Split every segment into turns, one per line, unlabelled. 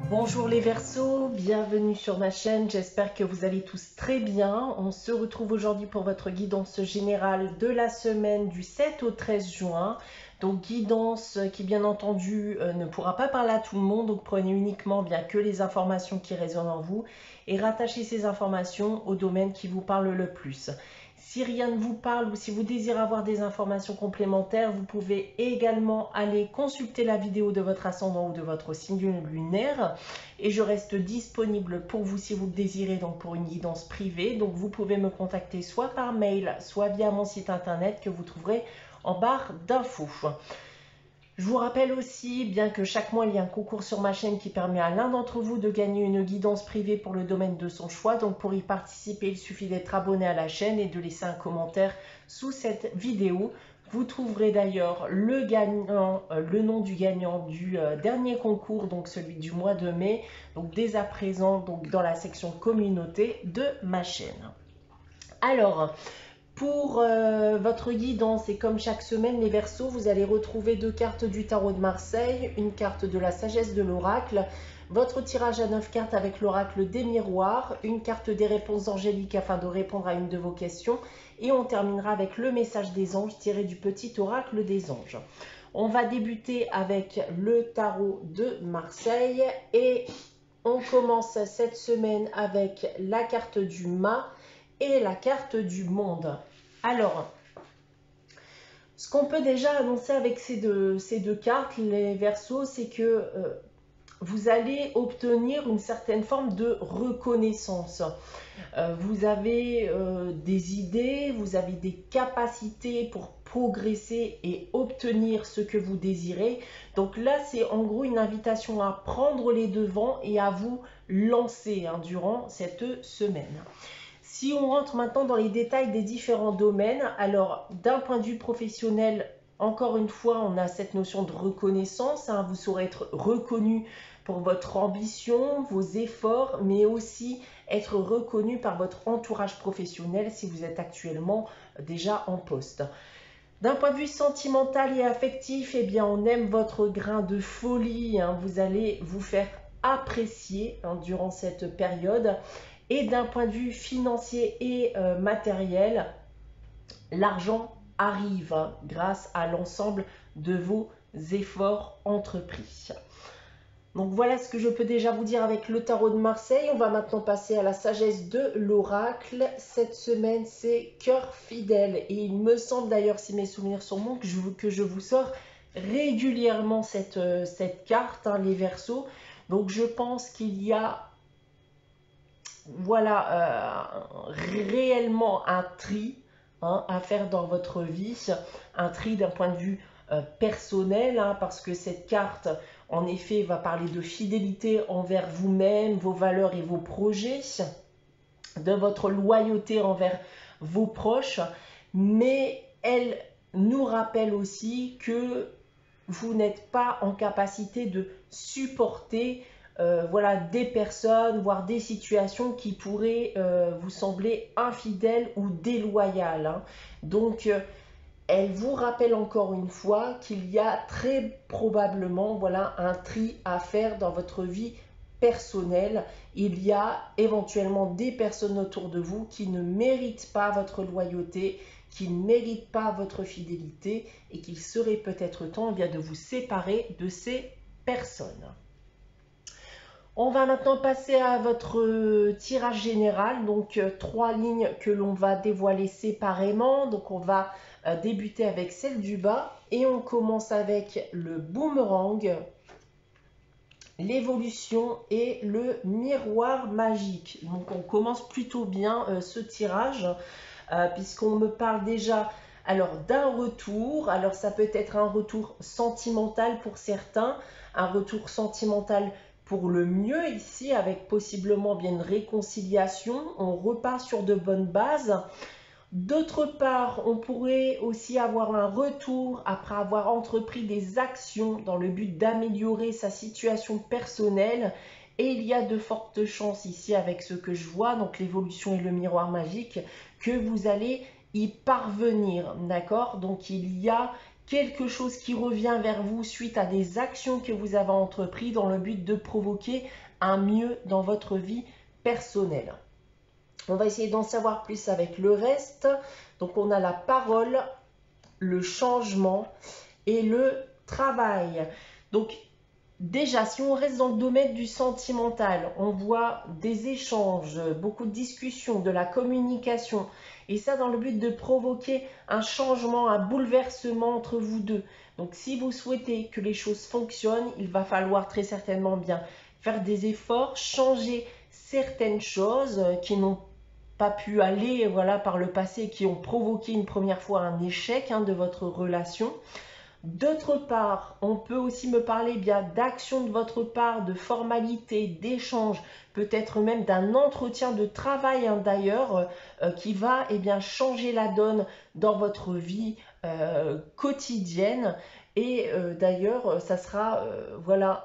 Bonjour les Verseaux, bienvenue sur ma chaîne, j'espère que vous allez tous très bien. On se retrouve aujourd'hui pour votre guidance générale de la semaine du 7 au 13 juin. Donc guidance qui bien entendu ne pourra pas parler à tout le monde, donc prenez uniquement bien que les informations qui résonnent en vous et rattachez ces informations au domaine qui vous parle le plus. Si rien ne vous parle ou si vous désirez avoir des informations complémentaires, vous pouvez également aller consulter la vidéo de votre ascendant ou de votre signe lunaire. Et je reste disponible pour vous si vous le désirez, donc pour une guidance privée. Donc vous pouvez me contacter soit par mail, soit via mon site internet que vous trouverez en barre d'infos. Je vous rappelle aussi, bien que chaque mois il y a un concours sur ma chaîne qui permet à l'un d'entre vous de gagner une guidance privée pour le domaine de son choix. Donc pour y participer, il suffit d'être abonné à la chaîne et de laisser un commentaire sous cette vidéo. Vous trouverez d'ailleurs le nom du gagnant du dernier concours, donc celui du mois de mai, donc dès à présent donc dans la section communauté de ma chaîne. Alors, pour votre guidance, et comme chaque semaine, les Verseaux, vous allez retrouver deux cartes du tarot de Marseille, une carte de la sagesse de l'oracle, votre tirage à 9 cartes avec l'oracle des miroirs, une carte des réponses angéliques afin de répondre à une de vos questions, et on terminera avec le message des anges tiré du petit oracle des anges. On va débuter avec le tarot de Marseille, et on commence cette semaine avec la carte du mât et la carte du monde. Alors, ce qu'on peut déjà annoncer avec ces deux cartes, les Verseaux, c'est que vous allez obtenir une certaine forme de reconnaissance. Vous avez des idées, vous avez des capacités pour progresser et obtenir ce que vous désirez. Donc là, c'est en gros une invitation à prendre les devants et à vous lancer durant cette semaine. Si on rentre maintenant dans les détails des différents domaines, alors d'un point de vue professionnel, encore une fois, on a cette notion de reconnaissance. Vous saurez être reconnu pour votre ambition, vos efforts, mais aussi être reconnu par votre entourage professionnel si vous êtes actuellement déjà en poste. D'un point de vue sentimental et affectif, eh bien, on aime votre grain de folie. Vous allez vous faire apprécier durant cette période. Et d'un point de vue financier et matériel, l'argent arrive grâce à l'ensemble de vos efforts entrepris. Donc voilà ce que je peux déjà vous dire avec le tarot de Marseille. On va maintenant passer à la sagesse de l'oracle. Cette semaine, c'est cœur fidèle. Et il me semble d'ailleurs, si mes souvenirs sont bons, que je vous sors régulièrement cette carte, les Verseaux. Donc je pense qu'il y a réellement un tri à faire dans votre vie, un tri d'un point de vue personnel, parce que cette carte, en effet, va parler de fidélité envers vous-même, vos valeurs et vos projets, de votre loyauté envers vos proches, mais elle nous rappelle aussi que vous n'êtes pas en capacité de supporter des personnes, voire des situations qui pourraient vous sembler infidèles ou déloyales. Donc, elle vous rappelle encore une fois qu'il y a très probablement un tri à faire dans votre vie personnelle. Il y a éventuellement des personnes autour de vous qui ne méritent pas votre loyauté, qui ne méritent pas votre fidélité et qu'il serait peut-être temps de vous séparer de ces personnes. On va maintenant passer à votre tirage général, donc 3 lignes que l'on va dévoiler séparément. Donc on va débuter avec celle du bas et on commence avec le boomerang, l'évolution et le miroir magique. Donc on commence plutôt bien ce tirage puisqu'on me parle déjà d'un retour. Alors ça peut être un retour sentimental pour certains, un retour sentimental pour le mieux ici, avec possiblement bien une réconciliation. On repart sur de bonnes bases. D'autre part, on pourrait aussi avoir un retour après avoir entrepris des actions dans le but d'améliorer sa situation personnelle. Et il y a de fortes chances ici avec ce que je vois, donc l'évolution et le miroir magique, que vous allez y parvenir, d'accord? Donc il y a quelque chose qui revient vers vous suite à des actions que vous avez entreprises dans le but de provoquer un mieux dans votre vie personnelle. On va essayer d'en savoir plus avec le reste. Donc on a la parole, le changement et le travail. Donc déjà, si on reste dans le domaine du sentimental, on voit des échanges, beaucoup de discussions, de la communication, et ça dans le but de provoquer un changement, un bouleversement entre vous deux. Donc si vous souhaitez que les choses fonctionnent, il va falloir très certainement bien faire des efforts, changer certaines choses qui n'ont pas pu aller par le passé, qui ont provoqué une première fois un échec de votre relation. D'autre part, on peut aussi me parler bien d'actions de votre part, de formalités, d'échanges, peut-être même d'un entretien de travail d'ailleurs, qui va changer la donne dans votre vie quotidienne. Et d'ailleurs, ça sera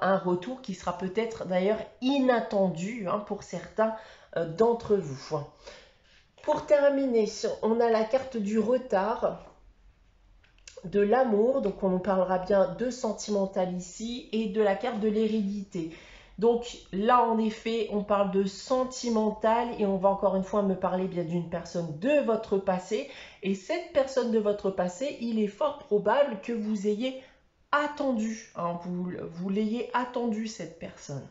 un retour qui sera peut-être d'ailleurs inattendu pour certains d'entre vous. Pour terminer, on a la carte du retard, de l'amour, donc on nous parlera bien de sentimental ici, et de la carte de l'hérédité. Donc là, en effet, on parle de sentimental et on va encore une fois me parler bien d'une personne de votre passé. Et cette personne de votre passé, il est fort probable que vous ayez attendu, vous l'ayez attendu cette personne.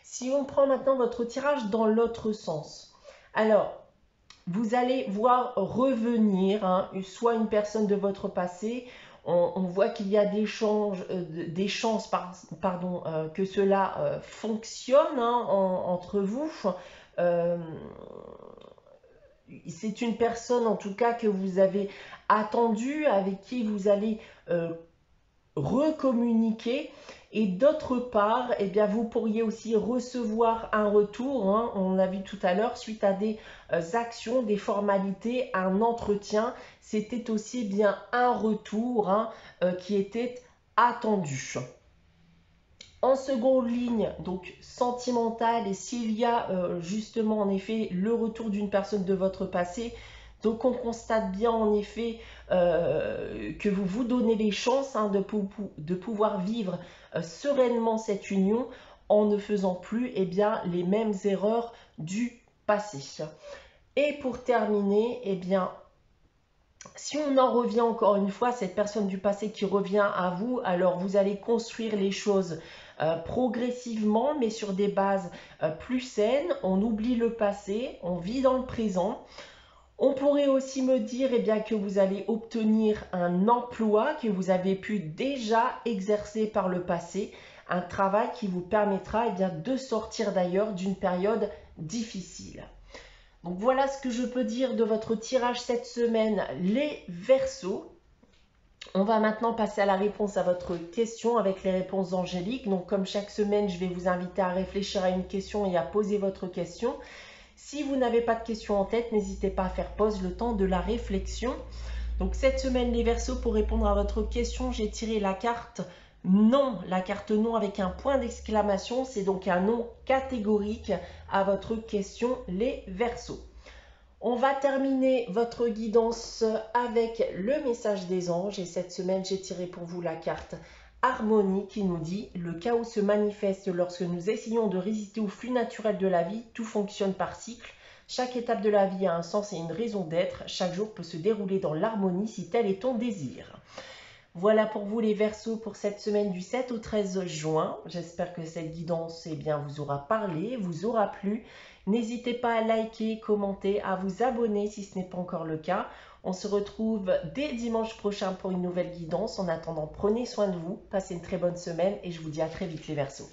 Si on prend maintenant votre tirage dans l'autre sens, alors vous allez voir revenir soit une personne de votre passé. On voit qu'il y a des chances que cela fonctionne entre vous. C'est une personne en tout cas que vous avez attendue, avec qui vous allez recommuniquer. Et d'autre part, vous pourriez aussi recevoir un retour, on l'a vu tout à l'heure, suite à des actions, des formalités, un entretien. C'était aussi bien un retour qui était attendu. En seconde ligne, donc sentimental, et s'il y a justement en effet le retour d'une personne de votre passé, donc on constate bien en effet que vous vous donnez les chances de pouvoir vivre sereinement cette union en ne faisant plus les mêmes erreurs du passé. Et pour terminer, si on en revient encore une fois, cette personne du passé qui revient à vous, alors vous allez construire les choses progressivement, mais sur des bases plus saines. On oublie le passé, on vit dans le présent. On pourrait aussi me dire que vous allez obtenir un emploi que vous avez pu déjà exercer par le passé, un travail qui vous permettra de sortir d'ailleurs d'une période difficile. Donc voilà ce que je peux dire de votre tirage cette semaine, les Verseaux. On va maintenant passer à la réponse à votre question avec les réponses angéliques. Donc comme chaque semaine, je vais vous inviter à réfléchir à une question et à poser votre question. Si vous n'avez pas de questions en tête, n'hésitez pas à faire pause le temps de la réflexion. Donc cette semaine, les Verseaux, pour répondre à votre question, j'ai tiré la carte non, la carte non avec un point d'exclamation. C'est donc un non catégorique à votre question, les Verseaux. On va terminer votre guidance avec le message des anges. Et cette semaine, j'ai tiré pour vous la carte Harmonie qui nous dit « Le chaos se manifeste lorsque nous essayons de résister au flux naturel de la vie. Tout fonctionne par cycle. Chaque étape de la vie a un sens et une raison d'être. Chaque jour peut se dérouler dans l'harmonie si tel est ton désir. » Voilà pour vous les Verseaux pour cette semaine du 7 au 13 juin. J'espère que cette guidance vous aura parlé, vous aura plu. N'hésitez pas à liker, commenter, à vous abonner si ce n'est pas encore le cas. On se retrouve dès dimanche prochain pour une nouvelle guidance. En attendant, prenez soin de vous, passez une très bonne semaine et je vous dis à très vite les Verseaux.